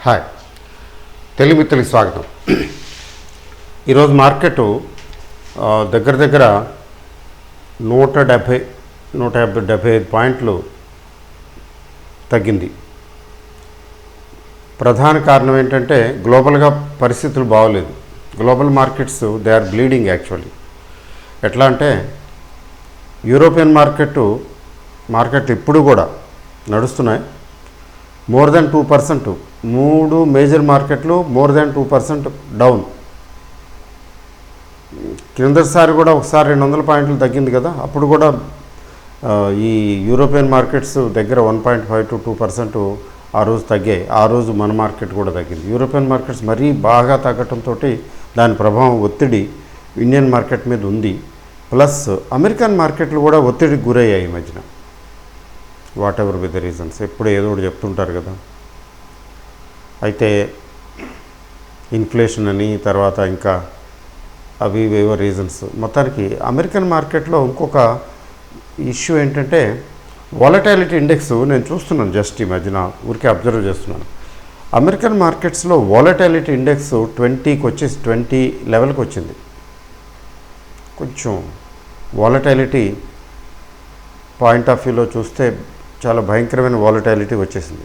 Hi, Telugu మిత్రులకి స్వాగతం. ఈరోజు మార్కెట్ దగ్గర దగ్గర 175 పాయింట్లు తగ్గింది. ప్రధాన కారణం ఏంటంటే గ్లోబల్గా పరిస్థితులు బాగోలేదు. Global markets they are bleeding actually. ఎట్లా అంటే యూరోపియన్ మార్కెట్ ఇప్పుడు కూడా నడుస్తున్నాయి. మోర్ దెన్ 2%, 3 మేజర్ మార్కెట్లు మోర్ దెన్ 2% డౌన్. కిందసారి కూడా ఒకసారి 200 పాయింట్లు తగ్గింది కదా, అప్పుడు కూడా ఈ యూరోపియన్ మార్కెట్స్ దగ్గర 1.5 to 2% ఆ రోజు తగ్గాయి. ఆ రోజు మన మార్కెట్ కూడా తగ్గింది. యూరోపియన్ మార్కెట్స్ మరీ బాగా తగ్గటంతో దాని ప్రభావం ఒత్తిడి ఇండియన్ మార్కెట్ మీద ఉంది. ప్లస్ అమెరికన్ మార్కెట్లు కూడా ఒత్తిడికి గురయ్యాయి ఈ మధ్యన. What ever with the reasons, ఎప్పుడు ఏదో ఒకటి చెప్తుంటారు కదా. అయితే ఇన్ఫ్లేషన్ అని, తర్వాత ఇంకా అవి ఏవో రీజన్స్. మొత్తానికి అమెరికన్ మార్కెట్లో ఇంకొక ఇష్యూ ఏంటంటే వాలటాలిటీ ఇండెక్స్ నేను చూస్తున్నాను, జస్ట్ ఈ మధ్యన ఊరికే అబ్జర్వ్ చేస్తున్నాను. అమెరికన్ మార్కెట్స్లో వాలటాలిటీ ఇండెక్స్ 20కి వచ్చేసి 20 లెవెల్కి వచ్చింది. కొంచెం వాలటాలిటీ పాయింట్ ఆఫ్ వ్యూలో చూస్తే చాలా భయంకరమైన వాలటాలిటీ వచ్చేసింది.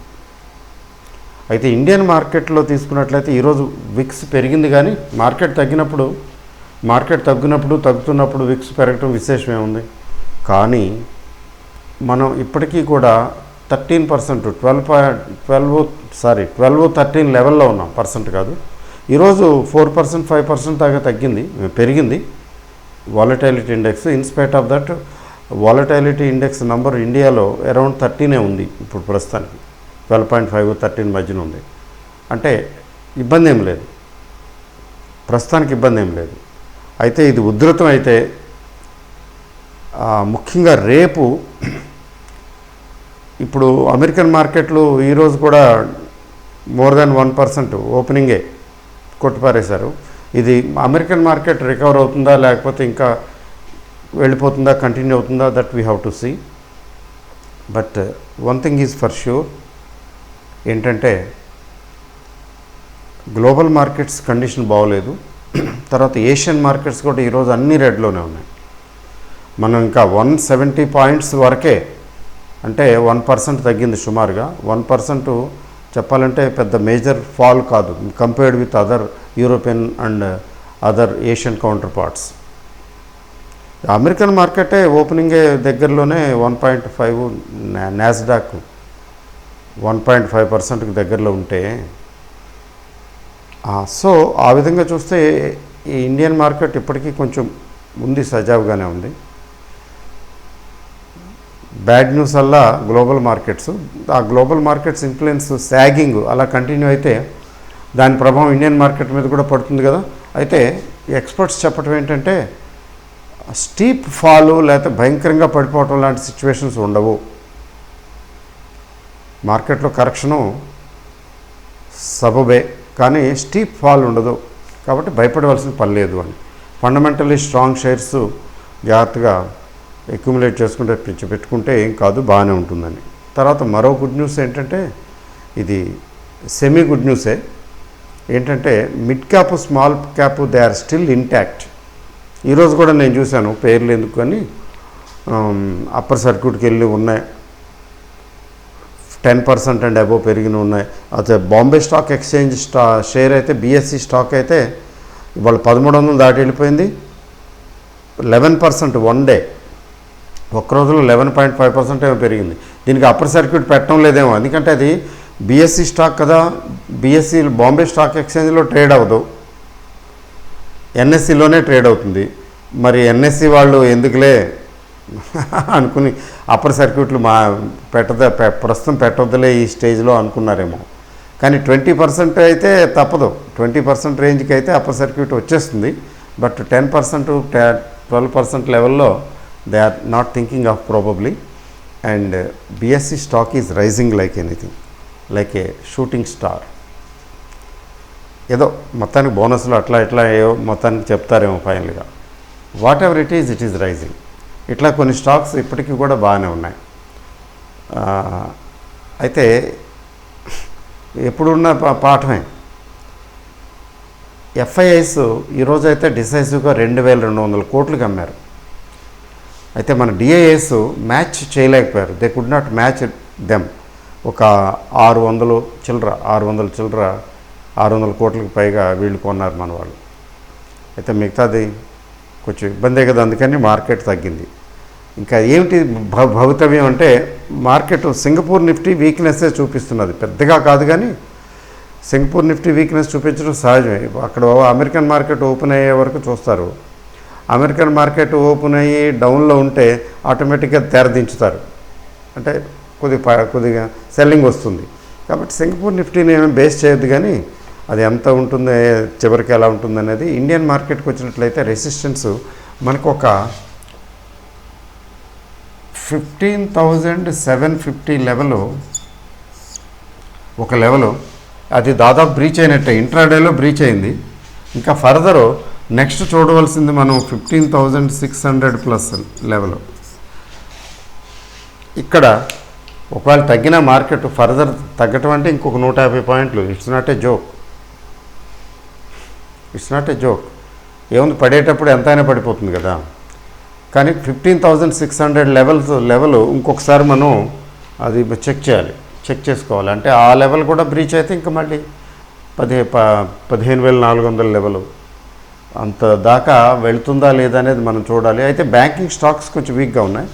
అయితే ఇండియన్ మార్కెట్లో తీసుకున్నట్లయితే ఈరోజు విక్స్ పెరిగింది, కానీ మార్కెట్ తగ్గుతున్నప్పుడు విక్స్ పెరగటం విశేషమే ఉంది. కానీ మనం ఇప్పటికీ కూడా 13%, 13 లెవెల్లో ఉన్నాం. పర్సెంట్ కాదు, ఈరోజు 4%, 5% దాకా పెరిగింది volatility index. In spite of that volatility index number ఇండియాలో అరౌండ్ 13 ఉంది ఇప్పుడు ప్రస్తుతానికి. 12.5, 13 మధ్యన ఉంది. అంటే ఇబ్బంది ఏం లేదు, ప్రస్తుతానికి ఇబ్బంది ఏం లేదు. అయితే ఇది ఉధృతం అయితే ముఖ్యంగా రేపు ఇప్పుడు అమెరికన్ మార్కెట్లు ఈరోజు కూడా మోర్ దాన్ 1% ఓపెనింగే కొట్టిపారేశారు. ఇది అమెరికన్ మార్కెట్ రికవర్ అవుతుందా, లేకపోతే ఇంకా వెళ్ళిపోతుందా, కంటిన్యూ అవుతుందా, that we have to see. But one thing is for sure, ఏంటంటే గ్లోబల్ మార్కెట్స్ కండిషన్ బాగోలేదు. తర్వాత ఏషియన్ మార్కెట్స్ కూడా ఈరోజు అన్ని రెడ్లోనే ఉన్నాయి. మనం ఇంకా 170 పాయింట్స్ వరకే, అంటే 1% తగ్గింది సుమారుగా. 1% చెప్పాలంటే పెద్ద మేజర్ ఫాల్ కాదు compared with other European and other Asian counterparts. American మార్కెటే ఓపెనింగే దగ్గరలోనే 1.5, నాస్డాక్ 1.5%కి దగ్గరలో ఉంటే, సో ఆ విధంగా చూస్తే ఈ ఇండియన్ మార్కెట్ ఇప్పటికీ కొంచెం ఉంది, సజావుగానే ఉంది. బ్యాడ్ న్యూస్ అలా గ్లోబల్ మార్కెట్స్, ఆ గ్లోబల్ మార్కెట్స్ ఇన్ఫ్లుయెన్స్ సాగింగ్ అలా కంటిన్యూ అయితే దాని ప్రభావం ఇండియన్ మార్కెట్ మీద కూడా పడుతుంది కదా. అయితే ఎక్స్పర్ట్స్ చెప్పడం ఏంటంటే స్టీప్ ఫాలు లేకపోతే భయంకరంగా పడిపోవటం లాంటి సిచ్యువేషన్స్ ఉండవు. మార్కెట్లో కరెక్షను సబబే, కానీ స్టీప్ ఫాల్ ఉండదు. కాబట్టి భయపడవలసిన పని లేదు అని. ఫండమెంటలీ స్ట్రాంగ్ షేర్స్ జాగ్రత్తగా అక్యుములేట్ చేసుకుంటే పెట్టుకుంటే ఏం కాదు, బాగానే ఉంటుందని. తర్వాత మరో గుడ్ న్యూస్ ఏంటంటే, ఇది సెమీ గుడ్ న్యూసే. ఏంటంటే mid cap, small cap they are still intact. ఈరోజు కూడా నేను చూశాను, పేర్లు ఎందుకు కానీ అప్పర్ సర్క్యూట్కి వెళ్ళి ఉన్నాయి, 10% అండ్ అబోవ్ పెరిగిన ఉన్నాయి. అయితే బాంబే స్టాక్ ఎక్స్చేంజ్ షేర్ అయితే, BSE స్టాక్ అయితే ఇవాళ 1300 దాటి వెళ్ళిపోయింది. 11% వన్ డే, ఒక్క రోజులో 11.5% ఏమో పెరిగింది. దీనికి అప్పర్ సర్క్యూట్ పెట్టడం లేదేమో, ఎందుకంటే అది BSE స్టాక్ కదా. BSE బాంబే స్టాక్ ఎక్స్చేంజ్లో ట్రేడ్ అవ్వదు, NSEలోనే ట్రేడ్ అవుతుంది. మరి NSE వాళ్ళు ఎందుకులే అనుకుని అప్పర్ సర్క్యూట్లు ప్రస్తుతం పెట్టొద్దులే ఈ స్టేజ్లో అనుకున్నారేమో. కానీ 20% అయితే తప్పదు, 20% రేంజ్కి అయితే అప్పర్ సర్క్యూట్ వచ్చేస్తుంది. బట్ 10%, 12% లెవెల్లో they are not thinking of probably. And BSE stock is rising like anything, like a shooting star. ఏదో మొత్తానికి బోనస్లు అట్లా ఏవో మొత్తానికి చెప్తారేమో ఫైనల్గా. Whatever it is rising. ఇట్లా కొన్ని స్టాక్స్ ఇప్పటికీ కూడా బాగానే ఉన్నాయి. అయితే ఎప్పుడున్న పాఠమే. ఎఫ్ఐఐస్ ఈరోజైతే డిసైసివ్గా 2200 కోట్లకి అమ్మారు. అయితే మన డిఐఎస్ మ్యాచ్ చేయలేకపోయారు. They could not match them. ఒక 600 చిల్లర 600 కోట్లకి పైగా వీళ్ళు కొన్నారు మన వాళ్ళు. అయితే మిగతాది కొంచెం ఇబ్బందే కదా, అందుకని మార్కెట్ తగ్గింది. ఇంకా ఏమిటి భవితవ్యం అంటే మార్కెట్ సింగపూర్ నిఫ్టీ వీక్నెస్సే చూపిస్తున్నది, పెద్దగా కాదు కానీ సింగపూర్ నిఫ్టీ వీక్నెస్ చూపించడం సహజమే. అక్కడ అమెరికన్ మార్కెట్ ఓపెన్ అయ్యే వరకు చూస్తారు. అమెరికన్ మార్కెట్ ఓపెన్ అయ్యి డౌన్లో ఉంటే ఆటోమేటిక్గా తెరదించుతారు, అంటే కొద్దిగా సెల్లింగ్ వస్తుంది. కాబట్టి సింగపూర్ నిఫ్టీని ఏమైనా బేస్ చేయొద్దు, కానీ అది ఎంత ఉంటుంది చివరికి ఎలా ఉంటుంది అనేది. ఇండియన్ మార్కెట్కి వచ్చినట్లయితే రెసిస్టెన్స్ మనకు ఒక 15,750 లెవెలు, ఒక లెవెలు అది దాదాపు బ్రీచ్ అయినట్టే. ఇంట్రాడేలో బ్రీచ్ అయింది. ఇంకా ఫర్దరు నెక్స్ట్ చూడవలసింది మనం 15,600 ప్లస్ లెవెల్. ఇక్కడ ఒకవేళ తగ్గిన మార్కెట్ ఫర్దర్ తగ్గటం అంటే ఇంకొక 150 పాయింట్లు. It's not a joke. ఏముంది, పడేటప్పుడు ఎంతైనా పడిపోతుంది కదా. కానీ 15,600 లెవెల్ ఇంకొకసారి మనం అది చెక్ చేసుకోవాలి. అంటే ఆ లెవెల్ కూడా బ్రీచ్ అయితే ఇంకా మళ్ళీ 15,400 లెవెల్ అంత దాకా వెళుతుందా లేదా అనేది మనం చూడాలి. అయితే బ్యాంకింగ్ స్టాక్స్ కొంచెం వీక్గా ఉన్నాయి.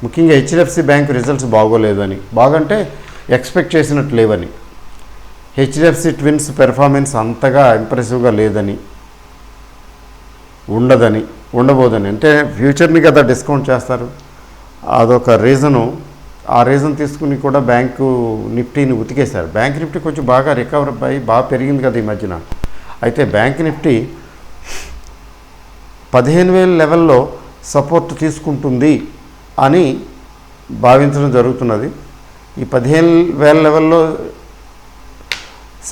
ముఖ్యంగా హెచ్డిఎఫ్సి బ్యాంక్ రిజల్ట్స్ బాగోలేదని, బాగంటే ఎక్స్పెక్ట్ చేసినట్టు లేవని, హెచ్డిఎఫ్సి ట్విన్స్ పెర్ఫార్మెన్స్ అంతగా ఇంప్రెసివ్గా లేదని, ఉండబోదని, అంటే ఫ్యూచర్ని కదా డిస్కౌంట్ చేస్తారు, అదొక రీజను. ఆ రీజన్ తీసుకుని కూడా బ్యాంకు నిఫ్టీని ఉతికేశారు. బ్యాంక్ నిఫ్టీ కొంచెం బాగా రికవర్ అయ్యి బాగా పెరిగింది కదా ఈ మధ్యన. అయితే బ్యాంక్ నిఫ్టీ 15,000 లెవెల్లో సపోర్ట్ తీసుకుంటుంది అని భావించడం జరుగుతున్నది. ఈ 15,000 లెవెల్లో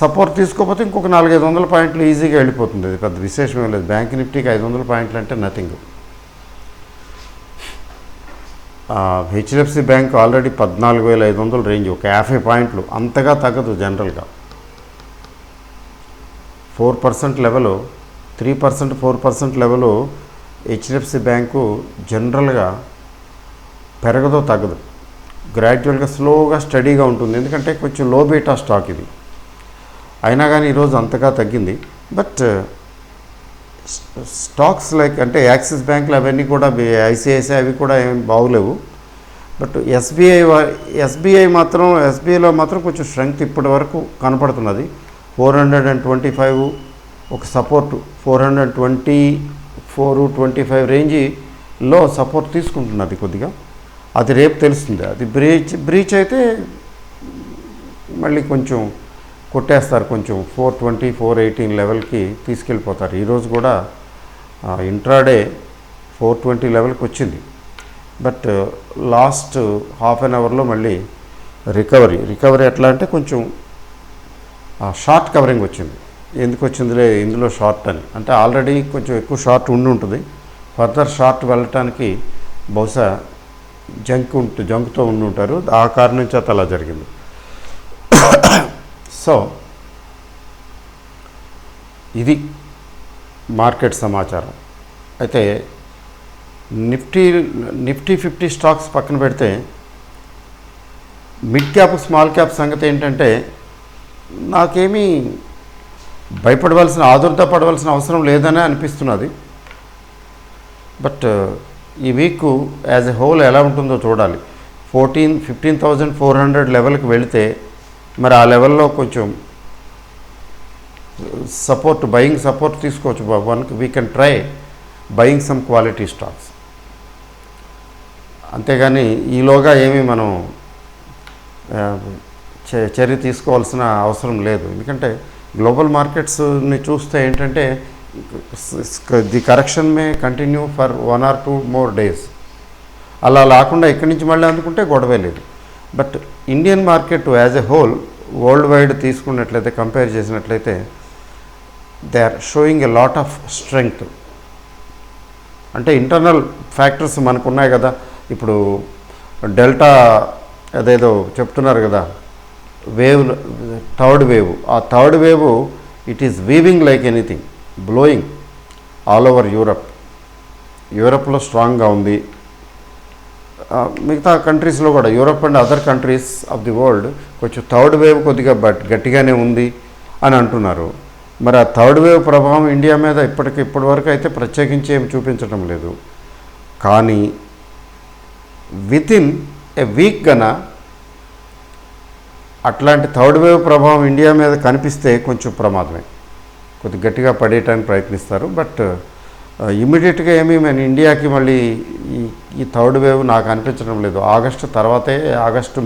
సపోర్ట్ తీసుకోకపోతే ఇంకొక 400-500 పాయింట్లు ఈజీగా వెళ్ళిపోతుంది. అది పెద్ద విశేషమేం లేదు. బ్యాంక్ నిఫ్టీకి 500 పాయింట్లు అంటే nothing. HDFC bank already 14,500 range, ఒక 50 పాయింట్లు, అంతగా తగ్గదు జనరల్గా. 4% లెవెలు, 3%, 4% లెవెలు హెచ్డిఎఫ్సి బ్యాంకు జనరల్గా పెరగదో తగ్గదు, గ్రాడ్యువల్గా స్లోగా స్టడీగా ఉంటుంది. ఎందుకంటే కొంచెం లో బీటా స్టాక్ ఇది. అయినా కానీ ఈరోజు అంతగా తగ్గింది. బట్ స్టాక్స్ లైక్ అంటే యాక్సిస్ బ్యాంకులు అవన్నీ కూడా, ఐసిఐసిఐ అవి కూడా ఏం బాగోలేవు. బట్ ఎస్బీఐలో మాత్రం కొంచెం స్ట్రెంగ్త్ ఇప్పటి వరకు కనపడుతున్నది. 425 ఒక సపోర్టు, 424-25 రేంజ్లో సపోర్ట్ తీసుకుంటున్నది కొద్దిగా. అది రేపు తెలుస్తుంది. అది బ్రీచ్ అయితే మళ్ళీ కొంచెం కొట్టేస్తారు, కొంచెం 420-418 లెవెల్కి తీసుకెళ్ళిపోతారు. ఈరోజు కూడా ఇంట్రాడే 420 లెవెల్కి వచ్చింది. బట్ లాస్ట్ హాఫ్ అన్ అవర్లో మళ్ళీ రికవరీ ఎట్లా అంటే కొంచెం షార్ట్ కవరింగ్ వచ్చింది. ఎందుకు వచ్చిందిలే ఇందులో షార్ట్ అని, అంటే ఆల్రెడీ కొంచెం ఎక్కువ షార్ట్ ఉండి ఫర్దర్ షార్ట్ వెళ్ళటానికి బహుశా జంక్తో ఉంటారు. ఆ కారణం చేత అలా జరిగింది. సో ఇది మార్కెట్ సమాచారం. అయితే నిఫ్టీ 50 స్టాక్స్ పక్కన పెడితే మిడ్ క్యాప్ స్మాల్ క్యాప్ సంగతి ఏంటంటే, నాకేమీ ఆదుర్దాపడవలసిన అవసరం లేదనే అనిపిస్తున్నది. బట్ ఈ వీక్ యాజ్ ఎ హోల్ ఎలా ఉంటుందో చూడాలి. 15,400 లెవెల్కి వెళితే మరి ఆ లెవెల్లో కొంచెం బయింగ్ సపోర్ట్ తీసుకోవచ్చు. We can try buying some quality stocks. అంతేగాని ఈలోగా ఏమీ మనం చర్య తీసుకోవాల్సిన అవసరం లేదు. ఎందుకంటే గ్లోబల్ మార్కెట్స్ని చూస్తే ఏంటంటే the correction May continue for 1 or 2 more days. అలా లేకుండా ఇక్కడి నుంచి మళ్ళీ అందుకుంటే గొడవే లేదు. But Indian market as a whole world wide తీసుకున్నట్లయితే, కంపేర్ చేసినట్లయితే, they are showing a lot of strength. అంటే ఇంటర్నల్ ఫ్యాక్టర్స్ మనకు ఉన్నాయి కదా. ఇప్పుడు డెల్టా అదేదో చెప్తున్నారు కదా, వేవ్, థర్డ్ వేవ్. ఆ third wave it is weaving like anything, blowing all over Europe. యూరప్లో స్ట్రాంగ్గా ఉంది, మిగతా కంట్రీస్లో కూడా, Europe and other countries of the world కొంచెం థర్డ్ వేవ్ కొద్దిగా గట్టిగానే ఉంది అని అంటున్నారు. మరి ఆ థర్డ్ వేవ్ ప్రభావం ఇండియా మీద ఇప్పటి వరకు అయితే ప్రత్యేకించి ఏమి చూపించడం లేదు. కానీ వితిన్ ఏ వీక్ గన అట్లాంటి థర్డ్ వేవ్ ప్రభావం ఇండియా మీద కనిపిస్తే కొంచెం ప్రమాదమే, కొద్ది గట్టిగా పడేయటానికి ప్రయత్నిస్తారు. బట్ ఇమ్మీడియట్గా ఏమీ మన ఇండియాకి మళ్ళీ ఈ థర్డ్ వేవ్ నాకు అనిపించడం లేదు. ఆగస్టు తర్వాతే,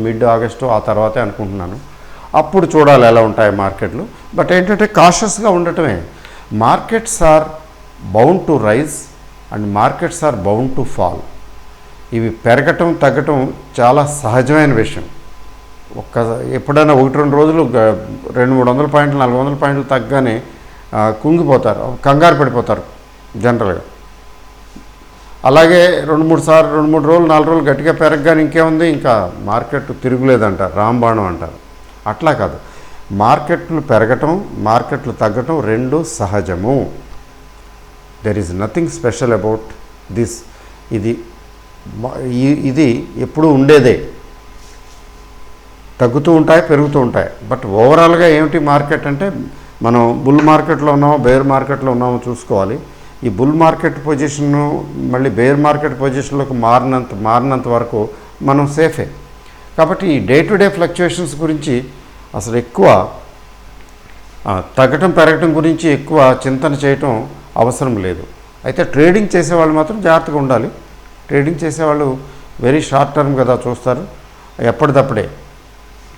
మిడ్ ఆగస్టు ఆ తర్వాతే అనుకుంటున్నాను. అప్పుడు చూడాలి ఎలా ఉంటాయి మార్కెట్లు. బట్ ఏంటంటే కాషస్గా ఉండటమే. Markets are bound to rise and markets are bound to fall. ఇవి పెరగటం తగ్గటం చాలా సహజమైన విషయం. ఎప్పుడైనా 1-2 రోజులు 200-300 పాయింట్లు 400 పాయింట్లు తగ్గగానే కుంగిపోతారు, కంగారు పడిపోతారు జనరల్గా. అలాగే 2-3 రోజులు 4 రోజులు గట్టిగా పెరగగానే ఇంకేముంది, ఇంకా మార్కెట్ తిరుగులేదంటారు, రాంబాణం అంటారు. అట్లా కాదు, మార్కెట్లు పెరగటం మార్కెట్లు తగ్గటం రెండు సహజము. There is nothing special about this. ఇది ఎప్పుడూ ఉండేదే. తగ్గుతూ ఉంటాయి, పెరుగుతూ ఉంటాయి. బట్ ఓవరాల్గా ఏమిటి మార్కెట్ అంటే, మనం బుల్ మార్కెట్లో ఉన్నామో బేర్ మార్కెట్లో ఉన్నామో చూసుకోవాలి. ఈ బుల్ మార్కెట్ పొజిషన్ను మళ్ళీ బేర్ మార్కెట్ పొజిషన్లోకి మారినంత వరకు మనం సేఫే. కాబట్టి ఈ డే టు డే ఫ్లక్చుయేషన్స్ గురించి అసలు ఎక్కువ తగ్గటం పెరగటం గురించి ఎక్కువ చింతన చేయటం అవసరం లేదు. అయితే ట్రేడింగ్ చేసేవాళ్ళు మాత్రం జాగ్రత్తగా ఉండాలి. ట్రేడింగ్ చేసేవాళ్ళు వెరీ షార్ట్ టర్మ్ కదా చూస్తారు. ఎప్పటిదప్పుడే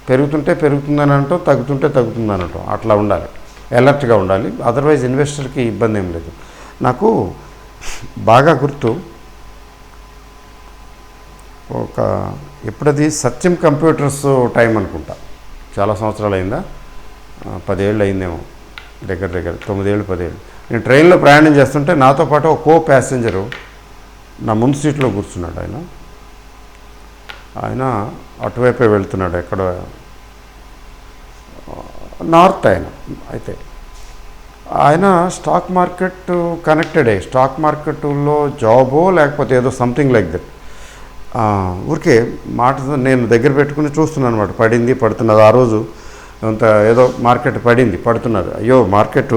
పెరుగుతుంటే పెరుగుతుందని అంటాం, తగ్గుతుంటే తగ్గుతుందని అంటాం. అట్లా ఉండాలి, అలర్ట్గా ఉండాలి. అదర్వైజ్ ఇన్వెస్టర్కి ఇబ్బంది ఏం లేదు. నాకు బాగా గుర్తు, ఎప్పుడది సత్యం కంప్యూటర్స్ టైం అనుకుంటా, చాలా సంవత్సరాలు అయిందా, 10 ఏళ్ళు అయిందేమో, దగ్గర 9 ఏళ్ళు 10 ఏళ్ళు. నేను ట్రైన్లో ప్రయాణం చేస్తుంటే నాతో పాటు ఒక కో ప్యాసింజరు నా ముందు సీట్లో కూర్చున్నాడు. ఆయన అటువైపే వెళ్తున్నాడు, ఎక్కడ నార్త్. అయితే ఆయన స్టాక్ మార్కెట్ కనెక్టెడే, స్టాక్ మార్కెట్లో జాబో లేకపోతే ఏదో సంథింగ్ లైక్ దట్. ఊరికే మాట నేను దగ్గర పెట్టుకుని చూస్తున్నాను అనమాట. పడింది పడుతున్నది. ఆ రోజు అంత ఏదో మార్కెట్ పడింది పడుతున్నది. అయ్యో మార్కెట్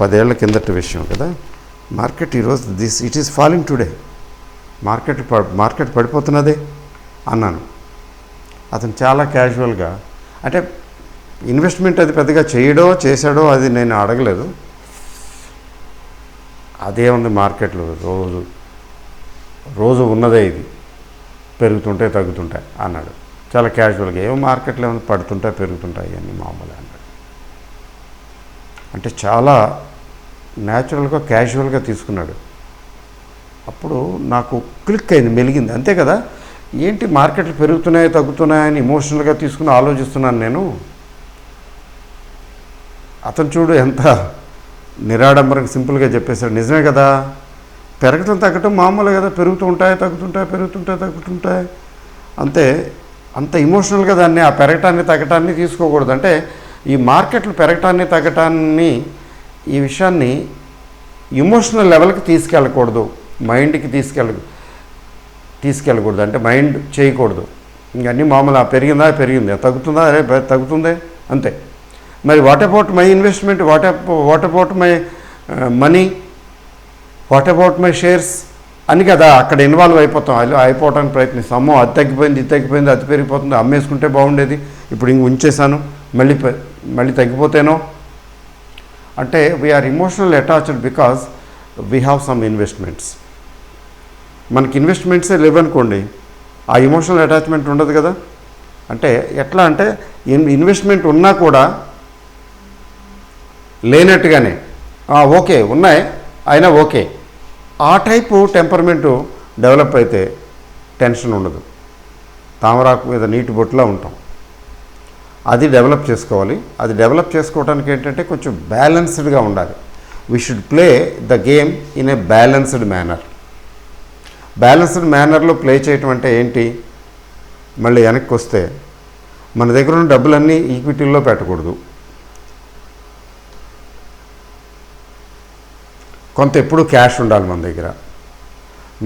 10 ఏళ్ల కిందటి విషయం కదా, మార్కెట్ ఈరోజు it is falling today, market పడిపోతున్నదే అన్నాను. అతను చాలా క్యాజువల్గా, అంటే ఇన్వెస్ట్మెంట్ అది పెద్దగా చేశాడో అది నేను అడగలేదు. అదే ఉంది మార్కెట్లో రోజు ఉన్నదే, ఇది పెరుగుతుంటాయి తగ్గుతుంటాయి అన్నాడు చాలా క్యాజువల్గా. ఏమో మార్కెట్లో ఏమైనా పడుతుంటాయి పెరుగుతుంటాయి అన్నీ మామూలు అన్నాడు. అంటే చాలా న్యాచురల్గా క్యాజువల్గా తీసుకున్నాడు. అప్పుడు నాకు క్లిక్ అయింది, మెలిగింది. అంతే కదా, ఏంటి మార్కెట్లు పెరుగుతున్నాయి తగ్గుతున్నాయని ఇమోషనల్గా తీసుకుని ఆలోచిస్తున్నాను నేను. అతను చూడు ఎంత నిరాడంబరంగా సింపుల్గా చెప్పేశాడు. నిజమే కదా, పెరగటం తగ్గటం మామూలు కదా, పెరుగుతూ ఉంటాయి తగ్గుతుంటాయి అంతే. అంత ఇమోషనల్గా దాన్ని ఆ పెరగటాన్ని తగ్గటాన్ని తీసుకోకూడదు. అంటే ఈ మార్కెట్లు పెరగటాన్ని తగ్గటాన్ని ఈ విషయాన్ని ఇమోషనల్ లెవెల్కి తీసుకెళ్ళకూడదు, మైండ్కి తీసుకెళ్ళకూడదు. అంటే మైండ్ చేయకూడదు. ఇంకన్నీ మామూలు పెరిగింది, తగ్గుతుందా, అరే తగ్గుతుందే అంతే. మరి what about my investment, what about my money, what about my shares అని కదా అక్కడ ఇన్వాల్వ్ అయిపోవటానికి ప్రయత్నిస్తాం. అమ్మో అది తగ్గిపోయింది, ఇది తగ్గిపోయింది, అది పెరిగిపోతుంది, అమ్మేసుకుంటే బాగుండేది, ఇప్పుడు ఇంక ఉంచేసాను, మళ్ళీ తగ్గిపోతేనో. అంటే we are emotional attached because we have some investments. మనకి ఇన్వెస్ట్మెంట్సే లేవనుకోండి, ఆ ఇమోషనల్ అటాచ్మెంట్ ఉండదు కదా. అంటే ఎట్లా అంటే ఇన్వెస్ట్మెంట్ ఉన్నా కూడా లేనట్టుగానే, ఓకే ఉన్నాయి అయినా ఓకే, ఆ టైపు టెంపర్మెంటు డెవలప్ అయితే టెన్షన్ ఉండదు, తామరాకు మీద నీటి బొట్టులా ఉంటాం. అది డెవలప్ చేసుకోవాలి. అది డెవలప్ చేసుకోవడానికి ఏంటంటే కొంచెం బ్యాలెన్స్డ్గా ఉండాలి. We should play the game in a balanced manner. Balanced మేనర్లో ప్లే చేయటం అంటే ఏంటి, మళ్ళీ వెనక్కి వస్తే మన దగ్గర ఉన్న డబ్బులన్నీ ఈక్విటీల్లో పెట్టకూడదు. కొంత ఎప్పుడు క్యాష్ ఉండాలి మన దగ్గర.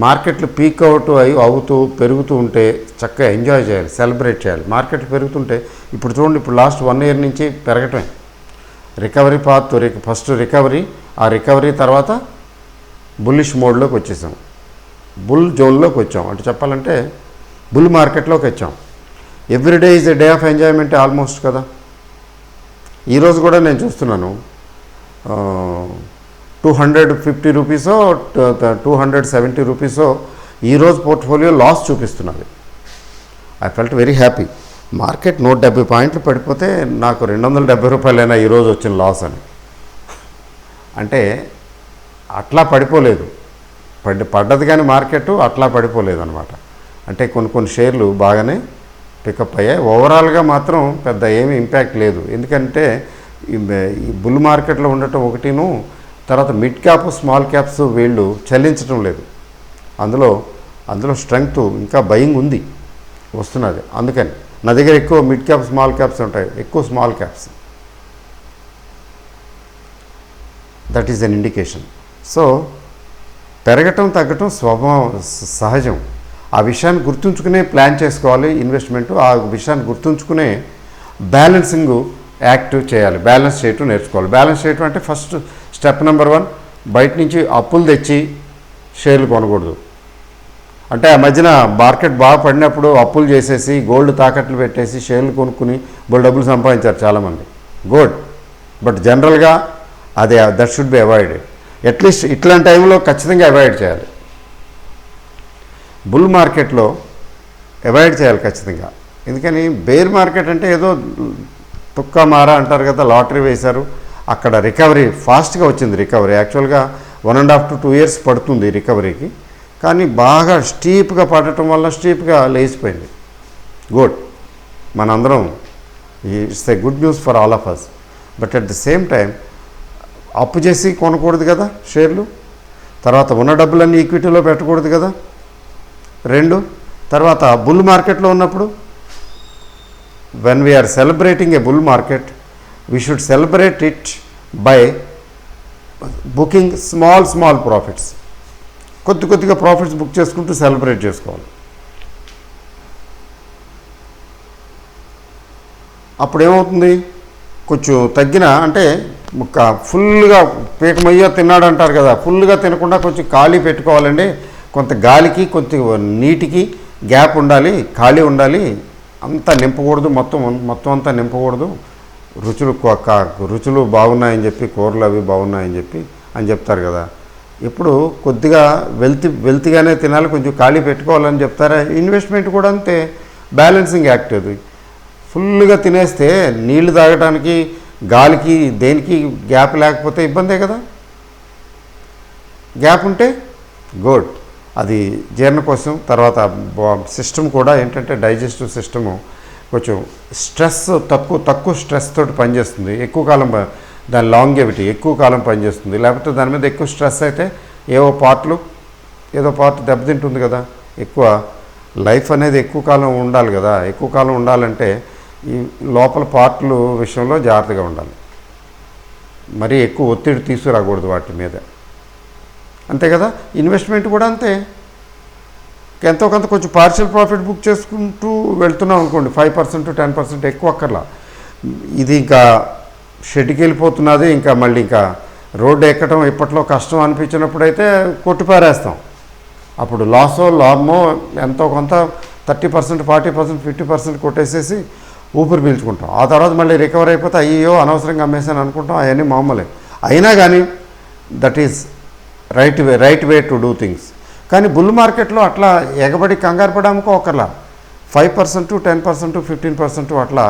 మార్కెట్లు పీక్ అవుట్ అవుతూ పెరుగుతూ ఉంటే చక్కగా ఎంజాయ్ చేయాలి, సెలబ్రేట్ చేయాలి. మార్కెట్లు పెరుగుతుంటే ఇప్పుడు చూడండి, ఇప్పుడు లాస్ట్ 1 year నుంచి పెరగటమే. రికవరీ పాత్, ఫస్ట్ రికవరీ, ఆ రికవరీ తర్వాత బుల్లిష్ మోడ్లోకి వచ్చేసాం, బుల్ జోన్లోకి వచ్చాం. అంటే చెప్పాలంటే బుల్ మార్కెట్లోకి వచ్చాం. Everyday is a day of enjoyment almost కదా. ఈరోజు కూడా నేను చూస్తున్నాను 250 రూపీసో 270 రూపీసో ఈరోజు పోర్ట్ఫోలియో లాస్ చూపిస్తున్నది. I felt very happy. Market 170 పాయింట్లు పడిపోతే నాకు 270 రూపాయలైనా ఈరోజు వచ్చిన లాస్ అని. అంటే అట్లా పడిపోలేదు, పడ్డది కానీ మార్కెట్ అట్లా పడిపోలేదు అనమాట. అంటే కొన్ని షేర్లు బాగానే పికప్ అయ్యాయి. ఓవరాల్గా మాత్రం పెద్ద ఏమీ ఇంపాక్ట్ లేదు. ఎందుకంటే ఈ బుల్ మార్కెట్లో ఉండటం ఒకటిను, తర్వాత మిడ్ క్యాప్ స్మాల్ క్యాప్స్ వీళ్ళు చెల్లించడం లేదు. అందులో స్ట్రెంగ్త్ ఇంకా బయింగ్ ఉంది, వస్తున్నది. అందుకని నా దగ్గర ఎక్కువ మిడ్ క్యాప్ స్మాల్ క్యాప్స్ ఉంటాయి, ఎక్కువ small caps. That is an indication. So పెరగటం తగ్గటం సహజం. ఆ విషయాన్ని గుర్తుంచుకునే ప్లాన్ చేసుకోవాలి ఇన్వెస్ట్మెంటు. ఆ విషయాన్ని గుర్తుంచుకునే బ్యాలెన్సింగ్ యాక్టివ్ చేయాలి, బ్యాలెన్స్ చేయటం నేర్చుకోవాలి. బ్యాలెన్స్ చేయటం అంటే ఫస్ట్ స్టెప్ నెంబర్ 1, బయట నుంచి అప్పులు తెచ్చి షేర్లు కొనకూడదు. అంటే ఆ మధ్యన మార్కెట్ బాగా పడినప్పుడు అప్పులు చేసేసి గోల్డ్ తాకట్లు పెట్టేసి షేర్లు కొనుక్కుని డబ్బులు సంపాదించారు చాలామంది. గుడ్, బట్ జనరల్గా that should be avoided. At least ఇట్లాంటి టైంలో ఖచ్చితంగా అవాయిడ్ చేయాలి. బుల్ మార్కెట్లో అవాయిడ్ చేయాలి ఖచ్చితంగా. ఎందుకని బేర్ మార్కెట్ అంటే ఏదో తుక్క మారా అంటారు కదా, లాటరీ వేశారు. అక్కడ రికవరీ ఫాస్ట్గా వచ్చింది. రికవరీ యాక్చువల్గా 1.5 to 2 years పడుతుంది రికవరీకి. కానీ బాగా స్టీప్గా పడటం వల్ల స్టీప్గా లేచిపోయింది. గుడ్, మనందరం it's a good news for all of us. But at the same time అప్పు చేసి కొనకూడదు కదా షేర్లు. తర్వాత ఉన్న డబ్బులన్నీ ఈక్విటీలో పెట్టకూడదు కదా. 2, తర్వాత బుల్ మార్కెట్లో ఉన్నప్పుడు when we are celebrating a bull market, we should celebrate it by booking small profits. కొద్దిగా ప్రాఫిట్స్ బుక్ చేసుకుంటూ సెలబ్రేట్ చేసుకోవాలి. అప్పుడేమవుతుంది, కొంచెం తగ్గిన అంటే ఫుల్గా పీకమయ్యో తిన్నాడు అంటారు కదా, ఫుల్గా తినకుండా కొంచెం ఖాళీ పెట్టుకోవాలండి. కొంత గాలికి కొంచెం నీటికి గ్యాప్ ఉండాలి, ఖాళీ ఉండాలి. అంతా నింపకూడదు, మొత్తం అంతా నింపకూడదు. రుచులు బాగున్నాయని చెప్పి, కూరలు అవి బాగున్నాయని చెప్పి అని చెప్తారు కదా. ఇప్పుడు కొద్దిగా వెల్తిగానే తినాలి, కొంచెం ఖాళీ పెట్టుకోవాలని చెప్తారా. ఇన్వెస్ట్మెంట్ కూడా అంతే, బ్యాలెన్సింగ్ యాక్ట్ అది. ఫుల్గా తినేస్తే నీళ్లు తాగడానికి గాలికి దేనికి గ్యాప్ లేకపోతే ఇబ్బందే కదా. గ్యాప్ ఉంటే గుడ్, అది జీర్ణ కోసం. తర్వాత సిస్టమ్ కూడా ఏంటంటే డైజెస్టివ్ సిస్టము కొంచెం స్ట్రెస్ తక్కువ స్ట్రెస్ తోటి పనిచేస్తుంది. ఎక్కువ కాలం దాని లాంగెవిటీ ఎక్కువ కాలం పనిచేస్తుంది. లేకపోతే దాని మీద ఎక్కువ స్ట్రెస్ అయితే ఏదో పార్ట్ దెబ్బతింటుంది కదా. ఎక్కువ లైఫ్ అనేది ఎక్కువ కాలం ఉండాలి కదా. ఎక్కువ కాలం ఉండాలంటే ఈ లోపల పార్ట్లు విషయంలో జాగ్రత్తగా ఉండాలి. మరీ ఎక్కువ ఒత్తిడి తీసుకురాకూడదు వాటి మీద. అంతే కదా. ఇన్వెస్ట్మెంట్ కూడా అంతే. ఎంతో కొంత కొంచెం పార్షియల్ ప్రాఫిట్ బుక్ చేసుకుంటూ వెళ్తున్నాం అనుకోండి, 5% 10% ఎక్కువ అక్కర్లా. ఇది ఇంకా షెడ్కి వెళ్ళిపోతున్నది, ఇంకా మళ్ళీ ఇంకా రోడ్డు ఎక్కడం ఇప్పట్లో కష్టం అనిపించినప్పుడు అయితే కొట్టిపారేస్తాం. అప్పుడు లాభమో ఎంతో కొంత 30%, 40%, 50% కొట్టేసేసి ఊపిరి పీల్చుకుంటాం. ఆ తర్వాత మళ్ళీ రికవర్ అయిపోతే అయ్యో అనవసరంగా అమ్మేసాను అనుకుంటాం. అవన్నీ మామూలే. అయినా కానీ that is right way to do things. కానీ బుల్ మార్కెట్లో అట్లా ఎగబడి కంగారు పడి అమ్ముకోకర్లా. 5%, 10%, 15% అట్లా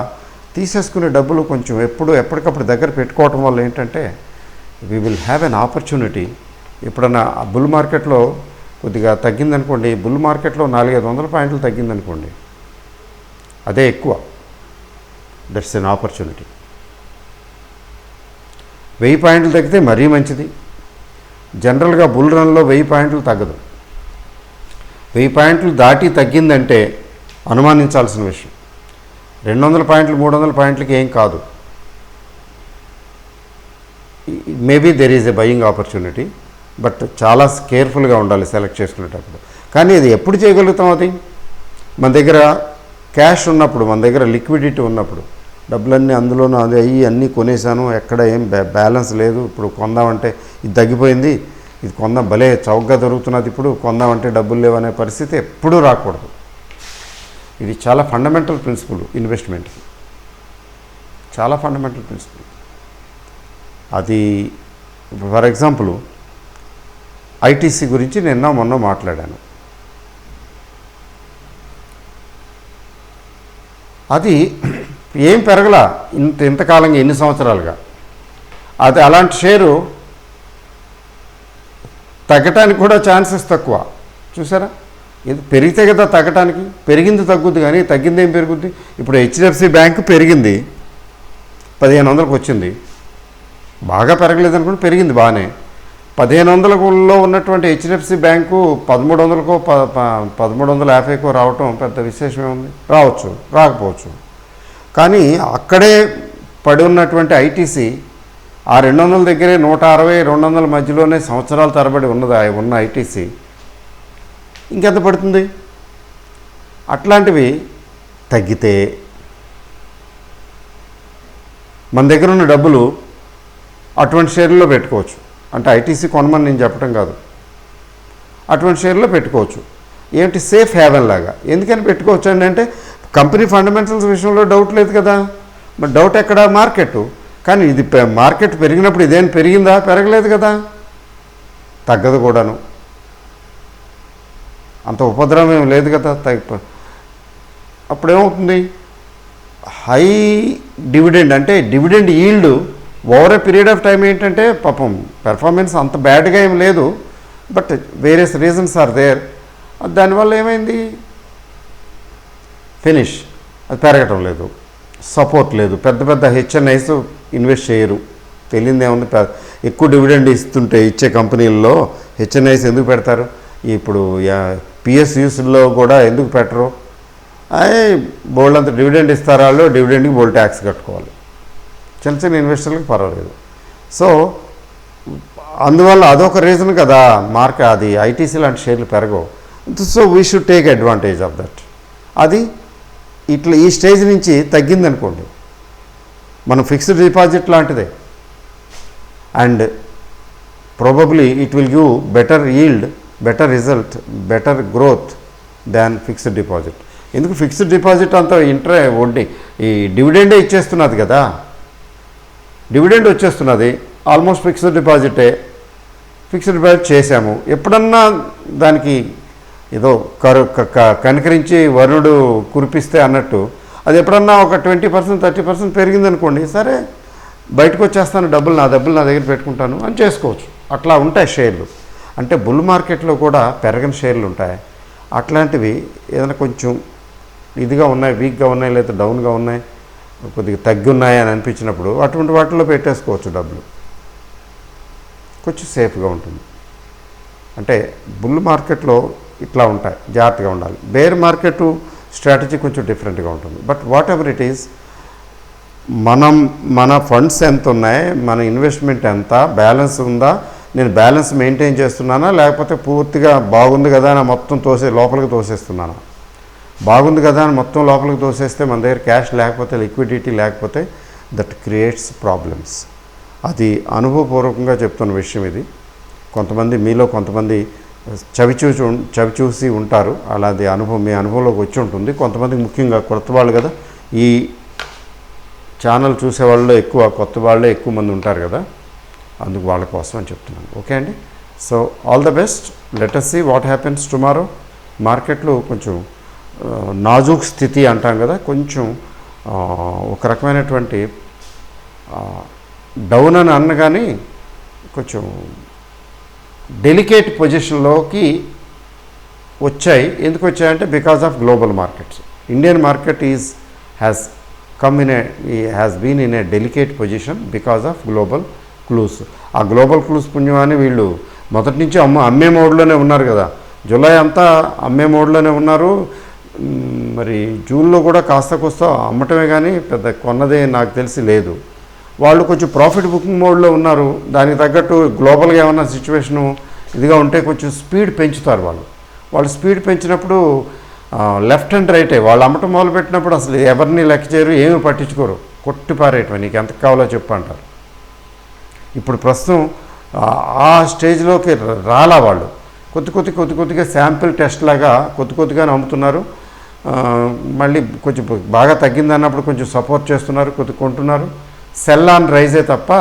తీసేసుకునే డబ్బులు కొంచెం ఎప్పటికప్పుడు దగ్గర పెట్టుకోవటం వల్ల ఏంటంటే we will have an opportunity. ఎప్పుడన్నా బుల్ మార్కెట్లో కొద్దిగా తగ్గిందనుకోండి, బుల్ మార్కెట్లో 400-500 పాయింట్లు తగ్గిందనుకోండి, అదే ఎక్కువ. That's an opportunity. 1000 పాయింట్లు తగ్గితే మరీ మంచిది. జనరల్గా బుల్ రన్లో 1000 పాయింట్లు తగ్గదు. 1000 పాయింట్లు దాటి తగ్గిందంటే అనుమానించాల్సిన విషయం. 200 పాయింట్లు 300 పాయింట్లకి ఏం కాదు. Maybe there is a buying opportunity, but చాలా కేర్ఫుల్గా ఉండాలి సెలెక్ట్ చేసుకునేటప్పుడు. కానీ అది ఎప్పుడు చేయగలుగుతాం? అది మన దగ్గర క్యాష్ ఉన్నప్పుడు, మన దగ్గర లిక్విడిటీ ఉన్నప్పుడు, డబ్బులన్నీ అందులోనూ అది అయ్యి అన్నీ కొనేసాను, ఎక్కడ ఏం బ్యాలెన్స్ లేదు, ఇప్పుడు కొందామంటే ఇది తగ్గిపోయింది, ఇది కొందాం భలే చౌకగా దొరుకుతున్నది, ఇప్పుడు కొందామంటే డబ్బులు లేవనే పరిస్థితి ఎప్పుడూ రాకూడదు. ఇది చాలా ఫండమెంటల్ ప్రిన్సిపల్ ఇన్వెస్ట్మెంట్కి, చాలా ఫండమెంటల్ ప్రిన్సిపల్. అది ఫర్ ఎగ్జాంపుల్ ఐటీసీ గురించి నిన్న మొన్న మాట్లాడాను. అది ఏం పెరగలా ఇంతకాలంగా, ఎన్ని సంవత్సరాలుగా. అది అలాంటి షేరు తగ్గటానికి కూడా ఛాన్సెస్ తక్కువ. చూసారా, ఇది పెరిగితే కదా తగ్గటానికి. పెరిగింది తగ్గుద్ది, కానీ తగ్గింది ఏం పెరుగుద్ది? ఇప్పుడు హెచ్డిఎఫ్సి బ్యాంకు పెరిగింది, 1500కు వచ్చింది. బాగా పెరగలేదు అనుకుంటే పెరిగింది బాగానే. 1500లో ఉన్నటువంటి హెచ్డిఎఫ్సి బ్యాంకు 1300కో 1350కో రావటం పెద్ద విశేషమే ఉంది. రావచ్చు, రాకపోవచ్చు. కానీ అక్కడే పడి ఉన్నటువంటి ఐటీసీ ఆ 200 దగ్గరే 160-200 మధ్యలోనే సంవత్సరాల తరబడి ఉన్న ఐటీసీ ఇంకెంత పడుతుంది? అట్లాంటివి తగ్గితే మన దగ్గర ఉన్న డబ్బులు అటువంటి షేర్లలో పెట్టుకోవచ్చు. అంటే ఐటీసీ కొనమని నేను చెప్పడం కాదు, అటువంటి షేర్లో పెట్టుకోవచ్చు. ఏంటి, సేఫ్ హ్యావెన్ లాగా. ఎందుకని పెట్టుకోవచ్చు అండి అంటే, కంపెనీ ఫండమెంటల్స్ విషయంలో డౌట్ లేదు కదా. మరి డౌట్ ఎక్కడ? మార్కెట్. కానీ ఇది మార్కెట్ పెరిగినప్పుడు ఇదేం పెరిగిందా? పెరగలేదు కదా, తగ్గదు కూడాను. అంత ఉపద్రవం ఏం లేదు కదా. అప్పుడేమవుతుంది? హై డివిడెండ్, అంటే dividend yield over a period of time ఏంటంటే, పాపం పెర్ఫార్మెన్స్ అంత బ్యాడ్గా ఏం లేదు, but various reasons are there. దానివల్ల ఏమైంది? ఫినిష్. అది పెరగటం లేదు, సపోర్ట్ లేదు. పెద్ద పెద్ద హెచ్ఎన్ఐస్ ఇన్వెస్ట్ చేయరు. తెలియదు ఏముంది, ఎక్కువ డివిడెండ్ ఇస్తుంటే ఇచ్చే కంపెనీల్లో హెచ్ఎన్ఐస్ ఎందుకు పెడతారు? ఇప్పుడు పిఎస్యూస్లో కూడా ఎందుకు పెట్టరు? బోల్డ్ అంత డివిడెండ్ ఇస్తారు వాళ్ళు, డివిడెండ్కి బోల్డ్ ట్యాక్స్ కట్టుకోవాలి. చిన్న చిన్న ఇన్వెస్టర్లకు పర్వాలేదు. సో అందువల్ల అదొక రీజన్ కదా అది ఐటీసీ లాంటి షేర్లు పెరగవు. So we should take advantage of that. అది ఇట్లా ఈ స్టేజ్ నుంచి తగ్గిందనుకోండి, మనం ఫిక్స్డ్ డిపాజిట్ లాంటిదే, and probably it will give better yield, better result, better growth than fixed deposit. ఎందుకు? ఫిక్స్డ్ డిపాజిట్ అంత వడ్డీ, ఈ డివిడెండే ఇచ్చేస్తున్నది కదా, డివిడెండ్ వచ్చేస్తున్నది. ఆల్మోస్ట్ ఫిక్స్డ్ డిపాజిటే. ఫిక్స్డ్ డిపాజిట్ చేశాము, ఎప్పుడన్నా దానికి ఏదో కనికరించి వరుణుడు కురిపిస్తే అన్నట్టు అది ఎప్పుడన్నా ఒక 20% 30% పెరిగిందనుకోండి, సరే బయటకు వచ్చేస్తాను, డబ్బులు నా దగ్గర పెట్టుకుంటాను అని చేసుకోవచ్చు. అట్లా ఉంటాయి షేర్లు. అంటే బుల్ మార్కెట్లో కూడా పెరగని షేర్లు ఉంటాయి. అట్లాంటివి ఏదైనా కొంచెం ఇదిగా ఉన్నాయి, వీక్గా ఉన్నాయి, లేదా డౌన్గా ఉన్నాయి, కొద్దిగా తగ్గి ఉన్నాయి అని అనిపించినప్పుడు అటువంటి వాటిలో పెట్టేసుకోవచ్చు డబ్బులు. కొంచెం సేఫ్గా ఉంటుంది. అంటే బుల్ మార్కెట్లో ఇట్లా ఉంటాయి, జాగ్రత్తగా ఉండాలి. బేర్ మార్కెట్ స్ట్రాటజీ కొంచెం డిఫరెంట్గా ఉంటుంది. But what ever it is, మన ఫండ్స్ ఎంత ఉన్నాయి, మన ఇన్వెస్ట్మెంట్ ఎంత, బ్యాలెన్స్ ఉందా, నేను బ్యాలెన్స్ మెయింటైన్ చేస్తున్నానా, లేకపోతే పూర్తిగా బాగుంది కదా అని మొత్తం లోపలికి తోసేస్తున్నానా? బాగుంది కదా అని మొత్తం లోపలికి తోసేస్తే మన దగ్గర క్యాష్ లేకపోతే, లిక్విడిటీ లేకపోతే, దట్ క్రియేట్స్ ప్రాబ్లమ్స్. అది అనుభవపూర్వకంగా చెప్తున్న విషయం ఇది. మీలో కొంతమంది చవిచూసి ఉంటారు, అలాంటి అనుభవం మీ అనుభవంలోకి వచ్చి ఉంటుంది. కొంతమందికి ముఖ్యంగా కొత్త వాళ్ళు కదా, ఈ ఛానల్ చూసేవాళ్ళు ఎక్కువ, కొత్త వాళ్ళే ఎక్కువ మంది ఉంటారు కదా, అందుకు వాళ్ళ కోసం అని చెప్తున్నాను. ఓకే అండి. So all the best. Let us see what happens tomorrow. మార్కెట్లో కొంచెం నాజూక్ స్థితి అంటాం కదా, కొంచెం ఒక రకమైనటువంటి డౌన్ అని అన్నగాని కొంచెం డెలికేట్ పొజిషన్లోకి వచ్చాయి. ఎందుకు వచ్చాయంటే because of global markets. Indian market has been in a delicate position because of global clues. ఆ గ్లోబల్ క్లూస్ పుణ్యమాని వీళ్ళు మొదటి నుంచి అమ్మే మోడ్లోనే ఉన్నారు కదా. జూలై అంతా అమ్మే మోడ్లోనే ఉన్నారు. మరి జూన్లో కూడా కాస్త కోస్త అమ్మటమే కానీ పెద్ద కొన్నదే నాకు తెలిసి లేదు. వాళ్ళు కొంచెం ప్రాఫిట్ బుకింగ్ మోడ్లో ఉన్నారు. దానికి తగ్గట్టు గ్లోబల్గా ఏమన్నా సిచ్యువేషను ఇదిగా ఉంటే కొంచెం స్పీడ్ పెంచుతారు. వాళ్ళు స్పీడ్ పెంచినప్పుడు లెఫ్ట్ అండ్ రైటే వాళ్ళు అమ్మటం మొదలుపెట్టినప్పుడు అసలు ఎవరిని లెక్క చేయరు, ఏమీ పట్టించుకోరు, కొట్టిపారేయటమే, నీకు ఎంత కావాలో చెప్పు అంటారు. ఇప్పుడు ప్రస్తుతం ఆ స్టేజ్లోకి రాలా. వాళ్ళు కొద్దిగా శాంపిల్ టెస్ట్ లాగా కొద్దిగానే అమ్ముతున్నారు. మళ్ళీ కొంచెం బాగా తగ్గింది అన్నప్పుడు కొంచెం సపోర్ట్ చేస్తున్నారు, కొంటున్నారు. సెల్ ఆన్ రైజే తప్ప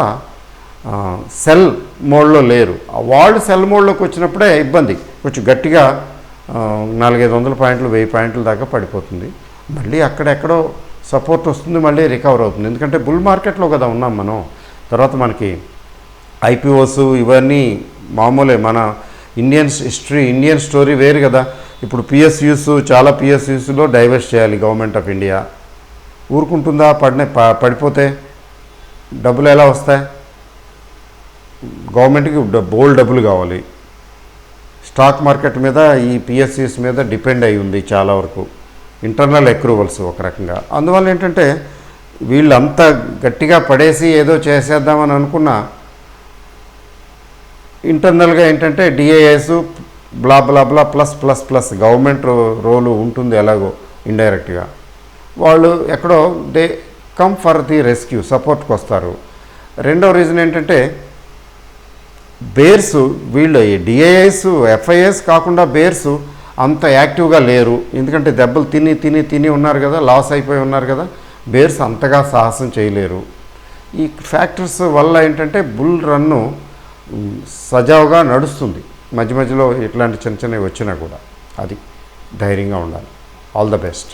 సెల్ మోడ్లో లేరు. వాళ్ళు సెల్ మోడ్లోకి వచ్చినప్పుడే ఇబ్బంది. కొంచెం గట్టిగా 400-500 పాయింట్లు 1000 పాయింట్ల దాకా పడిపోతుంది. మళ్ళీ అక్కడెక్కడో సపోర్ట్ వస్తుంది, మళ్ళీ రికవర్ అవుతుంది. ఎందుకంటే బుల్ మార్కెట్లో కదా ఉన్నాం మనం. తర్వాత మనకి ఐపీఓస్ ఇవన్నీ మామూలే. మన ఇండియన్ స్టోరీ వేరు కదా. ఇప్పుడు పిఎస్యూస్ చాలా పిఎస్యూస్లో డైవర్స్ట్ చేయాలి గవర్నమెంట్ ఆఫ్ ఇండియా. ఊరుకుంటుందా? పడిపోతే డబ్బులు ఎలా వస్తాయి? గవర్నమెంట్కి బోల్డ్ డబ్బులు కావాలి. స్టాక్ మార్కెట్ మీద ఈ పిఎస్యూస్ మీద డిపెండ్ అయి ఉంది చాలా వరకు, ఇంటర్నల్ అక్రూవల్స్ ఒక రకంగా. అందువల్ల ఏంటంటే వీళ్ళు అంత గట్టిగా పడేసి ఏదో చేసేద్దామని అనుకున్నా ఇంటర్నల్గా ఏంటంటే DAS blah blah blah plus government role ఉంటుంది ఎలాగో ఇండైరెక్ట్గా. వాళ్ళు ఎక్కడో they come for the rescue, సపోర్ట్కి వస్తారు. రెండవ రీజన్ ఏంటంటే బేర్స్ వీళ్ళు డిఏఎస్ ఎఫ్ఐఎస్ కాకుండా బేర్స్ అంత యాక్టివ్గా లేరు. ఎందుకంటే దెబ్బలు తిని ఉన్నారు కదా, లాస్ అయిపోయి ఉన్నారు కదా. బేర్స్ అంతగా సాహసం చేయలేరు. ఈ ఫ్యాక్టర్స్ వల్ల ఏంటంటే బుల్ రన్ను సజావుగా నడుస్తుంది. మధ్యలో ఇట్లాంటి చిన్నవి వచ్చినా కూడా అది ధైర్యంగా ఉండాలి. All the best.